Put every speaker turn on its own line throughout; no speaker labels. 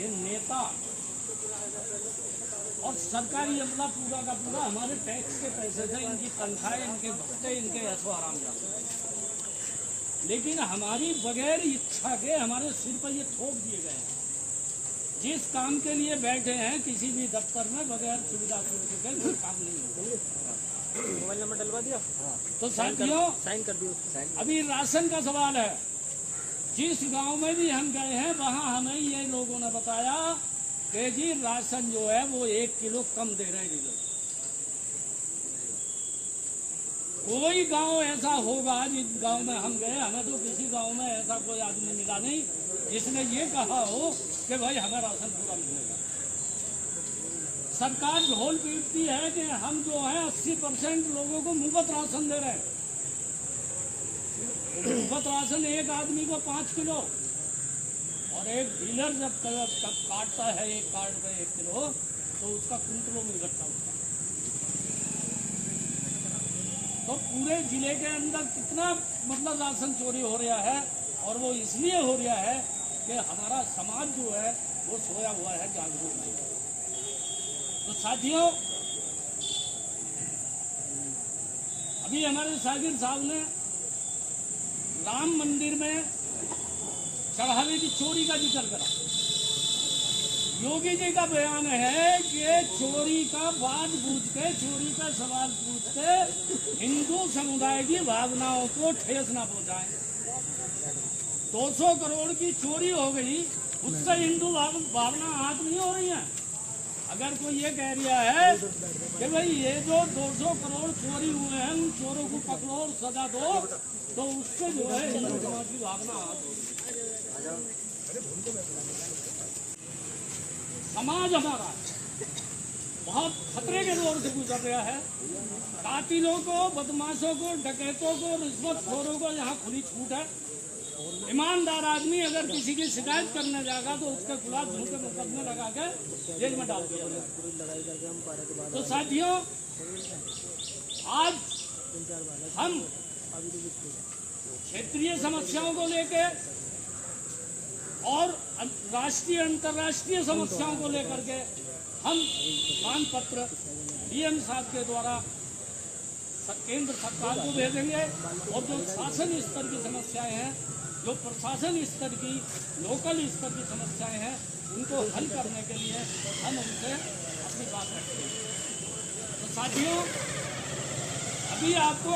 ये नेता और सरकारी अमला पूरा का पूरा हमारे टैक्स के पैसे से इनकी तनख्वाहें, इनके भत्ते, इनके ऐशो आराम जाते हैं, लेकिन हमारी बगैर इच्छा के हमारे सिर पर ये थोप दिए गए हैं। जिस काम के लिए बैठे हैं किसी भी दफ्तर में बगैर सुविधा के कोई काम नहीं होगा।
मोबाइल नंबर डलवा दिया
तो साथियों
साइन कर दियो।
अभी राशन का सवाल है। जिस गांव में भी हम गए हैं वहां हमें ये लोगों ने बताया कि जी राशन जो है वो 1 किलो कम दे रहे हैं डीलर। कोई गांव ऐसा होगा जिस गांव में हम गए, हमें तो किसी गांव में ऐसा कोई आदमी मिला नहीं जिसने ये कहा हो कि भाई हमें राशन पूरा मिलेगा। सरकार ढोल पीटती है कि हम जो है 80% लोगों को मुफ्त राशन दे रहे हैं। मुफ्त राशन एक आदमी को 5 किलो, और एक डीलर जब काटता है एक कार्ड पे 1 किलो तो उसका कुंटलों में इकट्ठा होता है। तो पूरे जिले के अंदर कितना मतलब राशन चोरी हो रहा है, और वो इसलिए हो रहा है कि हमारा समाज जो है वो सोया हुआ है, जागरूक नहीं है। तो साथियों अभी हमारे सागिर साहब ने राम मंदिर में चढ़ावे की चोरी का जिक्र करा। योगी जी का बयान है कि चोरी का बात बूझ के, चोरी का सवाल पूछ के हिंदू समुदाय की भावनाओं को ठेस न पहुंचाएं। 200 करोड़ की चोरी हो गई, उससे हिंदू भावना आग नहीं हो रही है। अगर कोई ये कह रहा है कि भाई ये जो 200 करोड़ चोरी हुए हैं उन चोरों को पकड़ो और सजा दो, तो उससे जो है हिंदू समाज की भावना आग हो रही है। समाज हमारा बहुत खतरे के दौर से गुजर रहा है। कातिलों को, बदमाशों को, डकैतों को, रिश्वतखोरों को यहाँ खुली छूट है। ईमानदार आदमी अगर किसी की शिकायत करने जाएगा तो उसके खिलाफ झूठे मुकदमे लगा के जेल में डाल दिया जाएगा। तो साथियों आज हम क्षेत्रीय समस्याओं को लेके और राष्ट्रीय अंतर्राष्ट्रीय समस्याओं को लेकर के हम मान पत्र डीएम साहब के द्वारा केंद्र सरकार को भेजेंगे, और जो शासन स्तर की समस्याएं हैं, जो प्रशासन स्तर की, लोकल स्तर की समस्याएं हैं, उनको हल करने के लिए हम उनसे अपनी बात रखते हैं। तो साथियों अभी आपको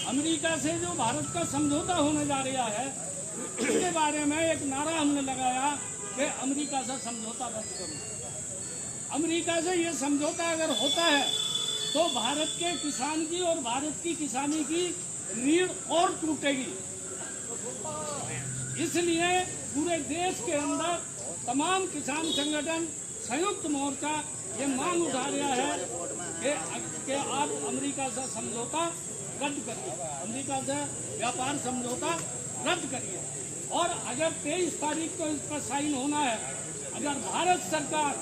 अमेरिका से जो भारत का समझौता होने जा रहा है उसके बारे में एक नारा हमने लगाया कि अमेरिका से समझौता रद्द करो। अमेरिका से ये समझौता अगर होता है तो भारत के किसान की और भारत की किसानी की रीढ़ और टूटेगी। इसलिए पूरे देश के अंदर तमाम किसान संगठन, संयुक्त मोर्चा ये मांग उठा रहा है कि आप अमेरिका से समझौता रद्द करिए, अमेरिका से व्यापार समझौता रद्द करिए। और अगर 23 तारीख को इस पर साइन होना है, अगर भारत सरकार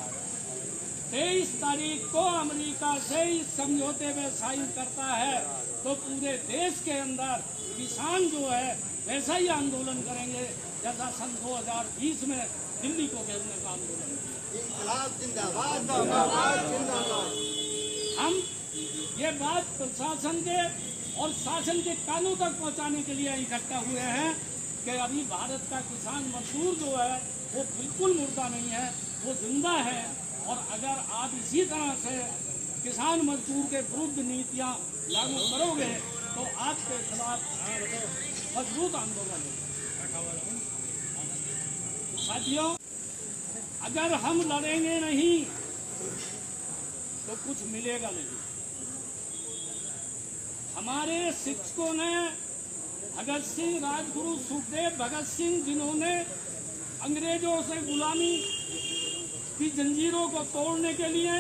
23 तारीख को अमेरिका से इस समझौते में साइन करता है तो पूरे देश के अंदर किसान जो है वैसा ही आंदोलन करेंगे जैसा सन 2020 में दिल्ली को घेरने का आंदोलन किया। हम ये बात प्रशासन के और शासन के कानों तक पहुंचाने के लिए इकट्ठा हुए हैं कि अभी भारत का किसान मजदूर जो है वो बिल्कुल मुर्दा नहीं है, वो जिंदा है। और अगर आप इसी तरह से किसान मजदूर के विरुद्ध नीतियां लागू करोगे तो आपके खिलाफ मजबूत आंदोलन होगा। साथियों अगर हम लड़ेंगे नहीं तो कुछ मिलेगा नहीं। हमारे शिक्षकों ने भगत सिंह, राजगुरु, सुखदेव, भगत सिंह, जिन्होंने अंग्रेजों से गुलामी की जंजीरों को तोड़ने के लिए,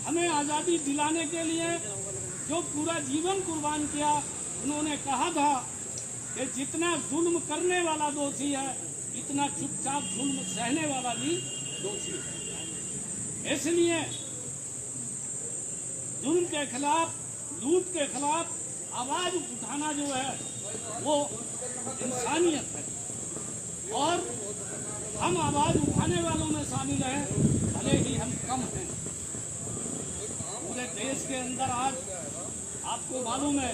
हमें आज़ादी दिलाने के लिए जो पूरा जीवन कुर्बान किया, उन्होंने कहा था कि जितना जुल्म करने वाला दोषी है इतना चुपचाप जुल्म सहने वाला भी दोषी है। इसलिए जुल्म के खिलाफ, लूट के खिलाफ आवाज उठाना जो है वो इंसानियत है। और हम आवाज उठाने वालों में शामिल हैं, भले ही हम कम हैं। पूरे देश के अंदर आज आपको मालूम है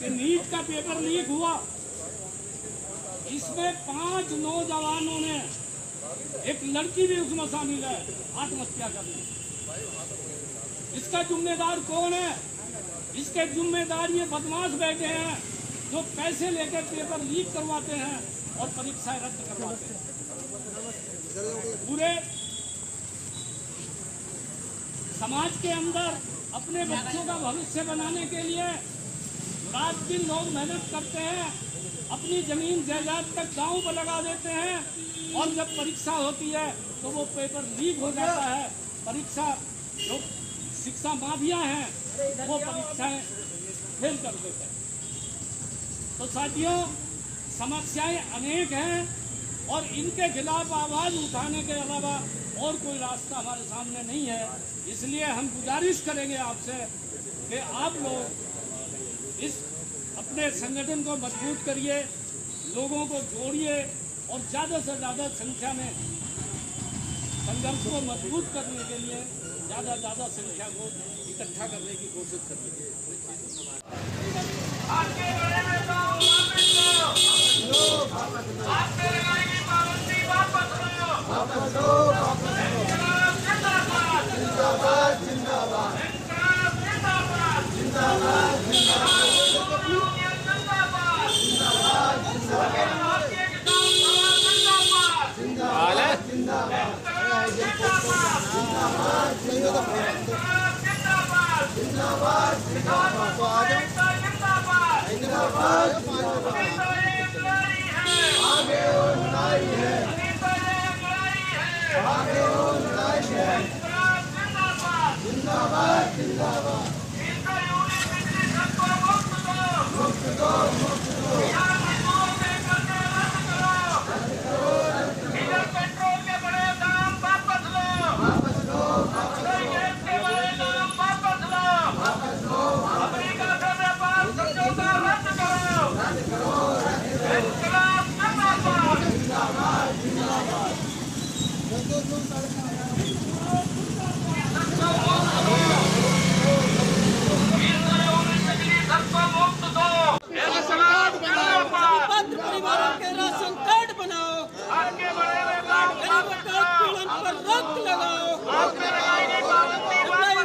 कि नीट का पेपर लीक हुआ, इसमें 5 नौजवानों ने, एक लड़की भी उसमें शामिल है, आत्महत्या कर ली। इसका जिम्मेदार कौन है? इसके जिम्मेदार ये बदमाश बैठे हैं जो पैसे लेकर पेपर लीक करवाते हैं और परीक्षाएं रद्द करवाते हैं। पूरे समाज के अंदर अपने बच्चों का भविष्य बनाने के लिए रात दिन लोग मेहनत करते हैं, अपनी जमीन जायदाद तक दांव पर लगा देते हैं, और जब परीक्षा होती है तो वो पेपर लीक हो जाता है। परीक्षा जो शिक्षा माफिया हैं वो परीक्षाएं फेल कर देते हैं। तो साथियों, समस्याएं अनेक हैं और इनके खिलाफ आवाज उठाने के अलावा और कोई रास्ता हमारे सामने नहीं है। इसलिए हम गुजारिश करेंगे आपसे कि आप लोग इस अपने संगठन को मजबूत करिए, लोगों को जोड़िए और ज़्यादा से ज़्यादा संख्या में संघर्ष को मजबूत करने के लिए ज़्यादा संख्या को इकट्ठा करने की कोशिश करिए।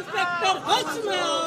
इंस्पेक्टर हज में आओ।